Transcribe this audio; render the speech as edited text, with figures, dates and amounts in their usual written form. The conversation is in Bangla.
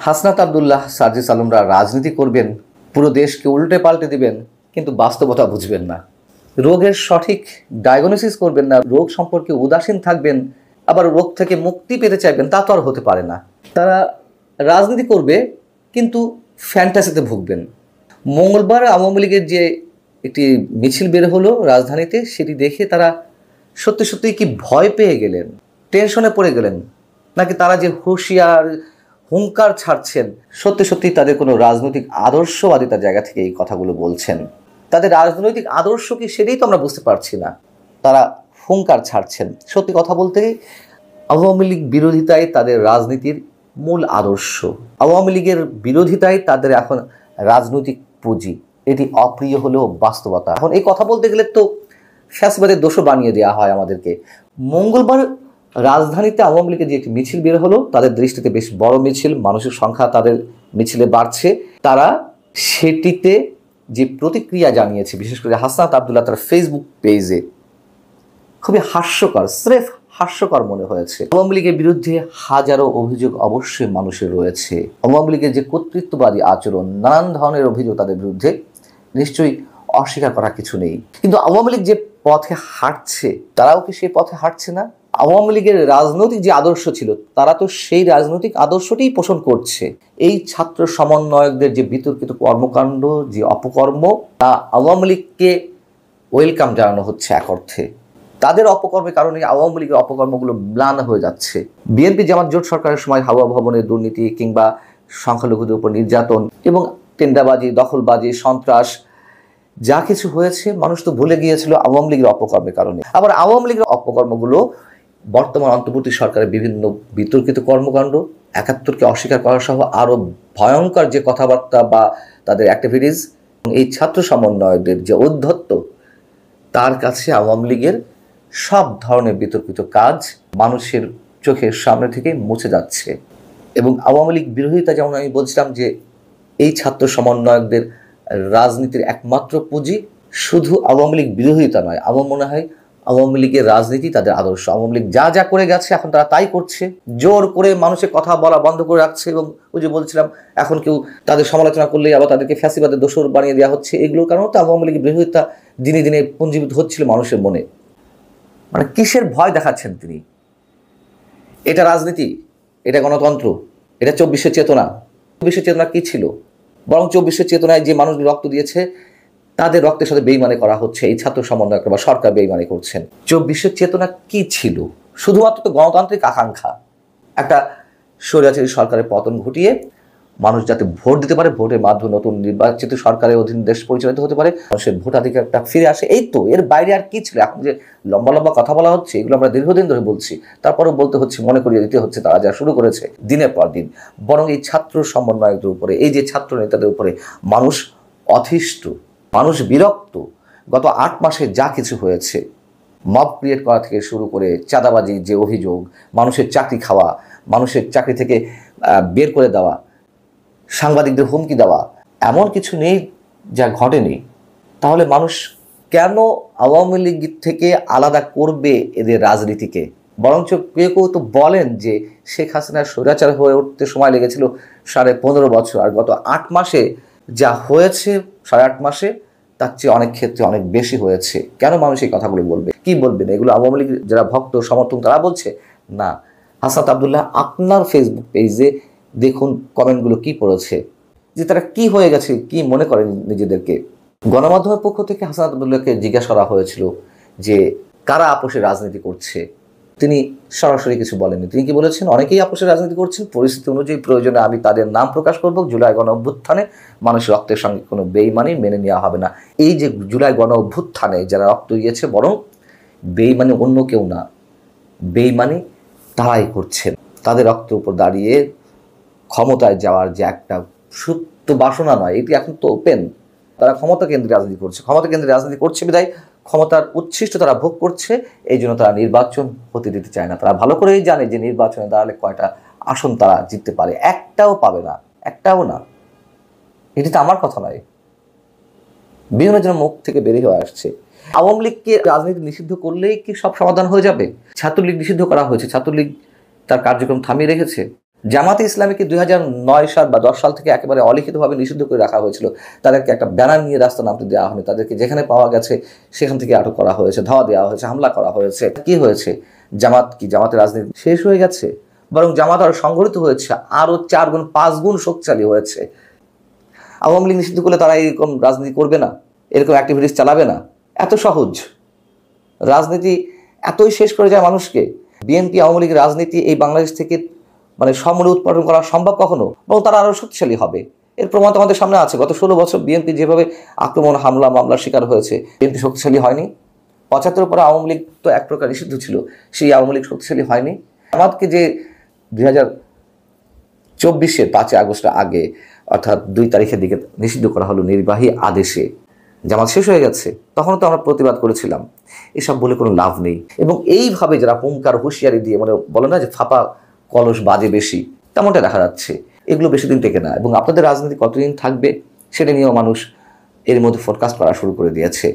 হাসনাত আব্দুল্লাহ, সার্জিস আলমরা রাজনীতি করবেন, পুরো দেশকে উল্টে পাল্টে দিবেন, কিন্তু বাস্তবতা বুঝবেন না। রোগের সঠিক ডায়াগনোসিস করবেন না, রোগ সম্পর্কে উদাসীন থাকবেন, আবার রোগ থেকে মুক্তি পেতে চাইবেন, তা তো আর হতে পারে না। তারা রাজনীতি করবে কিন্তু ফ্যান্টাসিতে ভুগবেন। মঙ্গলবার আওয়ামী লীগের যে একটি মিছিল বের হলো রাজধানীতে, সেটি দেখে তারা সত্যি সত্যি কি ভয় পেয়ে গেলেন, টেনশনে পড়ে গেলেন, নাকি তারা যে হুঁশিয়ার হুঙ্কার ছাড়ছেন সত্যি সত্যি তাদের কোনো রাজনৈতিক আদর্শবাদিতার জায়গা থেকে এই কথাগুলো বলছেন? তাদের রাজনৈতিক আদর্শ কি সেটাই তো আমরা বুঝতে পারছি না। তারা হুঙ্কার ছাড়ছেন। সত্যি কথা বলতে আওয়ামী লীগ বিরোধিতাই তাদের রাজনীতির মূল আদর্শ। আওয়ামী লীগের বিরোধিতাই তাদের এখন রাজনৈতিক পুঁজি। এটি অপ্রিয় হলেও বাস্তবতা। এখন এই কথা বলতে গেলে তো ফ্যাসিবাদের দোষও বানিয়ে দেওয়া হয় আমাদেরকে। মঙ্গলবার রাজধানীতে আওয়ামী লীগের যে একটি মিছিল বের হলো, তাদের দৃষ্টিতে বেশ বড় মিছিল, মানুষের সংখ্যা তাদের মিছিলে বাড়ছে। তারা সেটিতে যে প্রতিক্রিয়া জানিয়েছে, বিশেষ করে হাসনাত আব্দুল্লাহ তার ফেসবুক পেজে, খুবই হাস্যকর, স্রেফ হাস্যকর মনে হয়েছে। আওয়ামী লীগের বিরুদ্ধে হাজারো অভিযোগ অবশ্যই মানুষের রয়েছে। আওয়ামী লীগের যে কর্তৃত্ববাদী আচরণ, নানান ধরনের অভিযোগ তাদের বিরুদ্ধে, নিশ্চয়ই অস্বীকার করার কিছু নেই। কিন্তু আওয়ামী লীগ যে পথে হাঁটছে, তারাও কি সেই পথে হাঁটছে না? আওয়ামী লীগের রাজনৈতিক যে আদর্শ ছিল, তারা তো সেই রাজনৈতিক আদর্শটিই পোষণ করছে। এই ছাত্র সমন্বয়কদের যে বিতর্কিত কর্মকাণ্ড, যে অপকর্ম, তা আওয়ামী লীগকে ওয়েলকাম জানানো হচ্ছে এক অর্থে। তাদের অপকর্মের কারণে আওয়ামী লীগের অপকর্মগুলো ম্লান হয়ে যাচ্ছে। বিএনপি জামাত জোট সরকারের সময় হাওয়া ভবনের দুর্নীতি কিংবা সংখ্যালঘুদের উপর নির্যাতন এবং টেন্ডারবাজি, দখলবাজি, সন্ত্রাস যা কিছু হয়েছে, মানুষ তো ভুলে গিয়েছিল আওয়ামী লীগের অপকর্মের কারণে। আবার আওয়ামী লীগের অপকর্মগুলো বর্তমান অন্তর্বর্তী সরকারের বিভিন্ন বিতর্কিত কর্মকাণ্ড, ৭১কে অস্বীকার করা সহ আরও ভয়ঙ্কর যে কথাবার্তা বা তাদের অ্যাক্টিভিটিস, এই ছাত্র সমন্বয়কদের যে ঔদ্ধত্য, তার কাছে আওয়ামী লীগের সব ধরনের বিতর্কিত কাজ মানুষের চোখের সামনে থেকে মুছে যাচ্ছে। এবং আওয়ামী লীগ বিরোধিতা, যেমন আমি বলছিলাম যে এই ছাত্র সমন্বয়কদের রাজনীতির একমাত্র পুঁজি, শুধু আওয়ামী লীগ বিরোধিতা নয়, আমার মনে হয় আওয়ামী লীগের রাজনীতি তাদের আদর্শ। আওয়ামী লীগ যা যা করে গেছে এখন তারা তাই করছে, জোর করে মানুষের কথা বলা বন্ধ করে রাখছে। এবং ওই যে বলছিলাম, এখন কেউ তাদের সমালোচনা করলেই আবার তাদেরকে ফ্যাসিবাদের দোষর বানিয়ে দেওয়া হচ্ছে। এগুলোর কারণে তো আওয়ামী লীগের বিরোধিতা দিনে দিনে পুঞ্জীভূত হচ্ছিল মানুষের মনে। মানে কিসের ভয় দেখাচ্ছেন তিনি? এটা রাজনীতি, এটা গণতন্ত্র, এটা ২৪শে চেতনা। ২৪শে চেতনা কি ছিল? বরং ২৪শে চেতনায় যে মানুষগুলো রক্ত দিয়েছে, তাদের রক্তের সাথে বেইমানি করা হচ্ছে। এই ছাত্র সমন্বয়ক বা সরকার বেইমানি করছেন। ২৪শে চেতনা কি ছিল? শুধুমাত্র তো গণতান্ত্রিক আকাঙ্ক্ষা, একটা স্বৈরাচারী সরকারের পতন ঘটিয়ে মানুষ যাতে ভোট দিতে পারে, ভোটের মাধ্যমে নতুন নির্বাচিত সরকারের অধীন দেশ পরিচালিত হতে পারে, মানুষের ভোটাধিকারটা ফিরে আসে। এই তো, এর বাইরে আর কি ছিল? এখন যে লম্বা লম্বা কথা বলা হচ্ছে, এগুলো আমরা দীর্ঘদিন ধরে বলছি, তারপরেও বলতে হচ্ছে, মনে করিয়ে দিতে হচ্ছে তারা যা শুরু করেছে দিনের পর দিন। বরং এই ছাত্র সমন্বয়কদের উপরে, এই যে ছাত্র নেতাদের উপরে মানুষ অতিষ্ঠ, মানুষ বিরক্ত। গত ৮ মাসে যা কিছু হয়েছে, মব ক্রিয়েট করা থেকে শুরু করে চাঁদাবাজির যে অভিযোগ, মানুষের চাকরি খাওয়া, মানুষের চাকরি থেকে বের করে দেওয়া, সাংবাদিকদের হুমকি দেওয়া, এমন কিছু নেই যা ঘটেনি। তাহলে মানুষ কেন আওয়ামী লীগ থেকে আলাদা করবে এদের রাজনীতিকে? বরঞ্চ কেউ কেউ তো বলেন যে শেখ হাসিনার স্বৈরাচার হয়ে উঠতে সময় লেগেছিল 15.5 বছর, আর গত ৮ মাসে যা হয়েছে, 8.5 মাসে, তার চেয়ে অনেক ক্ষেত্রে অনেক বেশি হয়েছে। কেন মানুষ এই কথাগুলো বলবে? কি বলবেন? এগুলো আওয়ামী লীগ যারা ভক্ত সমর্থক তারা বলছে না। হাসনাত আব্দুল্লাহ আপনার ফেসবুক পেজে দেখুন কমেন্টগুলো কি পড়েছে, যে তারা কি হয়ে গেছে, কি মনে করেন নিজেদেরকে। গণমাধ্যমের পক্ষ থেকে হাসনাত আব্দুল্লাহকে জিজ্ঞাসা করা হয়েছিল যে কারা আপোষের রাজনীতি করছে। তিনি সরাসরি কিছু বলেননি। তিনি কি বলেছেন? অনেকেই আপোষের রাজনীতি করছেন, পরিস্থিতি অনুযায়ী প্রয়োজনে আমি তাদের নাম প্রকাশ করব। জুলাই গণ অভ্যুত্থানে মানুষের রক্তের সঙ্গে কোনো বেইমানি মেনে নেওয়া হবে না। এই যে জুলাই গণ অভ্যুত্থানে যারা রক্ত দিয়েছে, বরং বেইমানি অন্য কেউ না, বেইমানি তারাই করছেন। তাদের রক্তের উপর দাঁড়িয়ে ক্ষমতায় যাওয়ার যে একটা সুপ্ত বাসনা নয়, এটি এখন তো ওপেন। তারা ক্ষমতা কেন্দ্রে রাজনীতি করছে, ক্ষমতা কেন্দ্রে রাজনীতি করছে বিধায় ক্ষমতার উচ্ছিষ্ট তারা ভোগ করছে। এই জন্য তারা নির্বাচন হতে দিতে চায় না। তারা ভালো করেই জানে যে নির্বাচনে দাঁড়ালে কয়টা আসন তারা জিততে পারে, একটাও পাবে না, একটাও না। এটি তো আমার কথা নয়, বিভিন্ন জনের মুখ থেকে বেরিয়ে হয়ে আসছে। আওয়ামী লীগকে রাজনীতি নিষিদ্ধ করলেই কি সব সমাধান হয়ে যাবে? ছাত্রলীগ নিষিদ্ধ করা হয়েছে, ছাত্রলীগ তার কার্যক্রম থামিয়ে রেখেছে। জামাতে ইসলামীকে 2009 সাল বা 10 সাল থেকে একেবারে অলিখিতভাবে নিষিদ্ধ করে রাখা হয়েছিল। তাদেরকে একটা ব্যানার নিয়ে রাস্তা নামতে দেওয়া হয়নি, তাদেরকে যেখানে পাওয়া গেছে সেখান থেকে আটক করা হয়েছে, ধাওয়া দেওয়া হয়েছে, হামলা করা হয়েছে। কি হয়েছে? জামাতের রাজনীতি শেষ হয়ে গেছে? বরং জামাত আরো সংগঠিত হয়েছে, আরো 4 গুণ 5 গুণ শক্তিশালী হয়েছে। আওয়ামী লীগ নিষিদ্ধ করলে তারা এরকম রাজনীতি করবে না, এরকম অ্যাক্টিভিটিস চালাবে না? এত সহজ রাজনীতি এতই শেষ করে যায় মানুষকে। বিএনপি আওয়ামী লীগের রাজনীতি এই বাংলাদেশ থেকে মানে সমূলে উৎপাদন করা সম্ভব কখনো? এবং তারা আরো শক্তিশালী হবে। এর প্রমাণ তো আমাদের সামনে আছে। গত 16 বছর বিএনপি যেভাবে আক্রমণ, হামলা, মামলার শিকার হয়েছে, বিএনপি শক্তিশালী হয়নি। 75 পরে আওয়ামী লীগ তো এক প্রকার নিষিদ্ধ ছিল, সেই আওয়ামী লীগ শক্তিশালী হয়নি। আমাদেরকে যে 2024-এর 5 আগস্টের আগে অর্থাৎ 2 তারিখের দিকে নিষিদ্ধ করা হলো নির্বাহী আদেশে, জামাত শেষ হয়ে গেছে, তখনও তো আমরা প্রতিবাদ করেছিলাম। এসব বলে কোনো লাভ নেই। এবং এইভাবে যারা হুঙ্কার হুঁশিয়ারি দিয়ে মানে বলে না যে ফাঁপা কলস বাজে বেশি, তেমনটা দেখা যাচ্ছে। এগুলো বেশি দিন টেকে না। এবং আপনাদের রাজনীতি কতদিন থাকবে সেটা নিয়েও মানুষ এর মধ্যে ফোরকাস্ট করা শুরু করে দিয়েছে।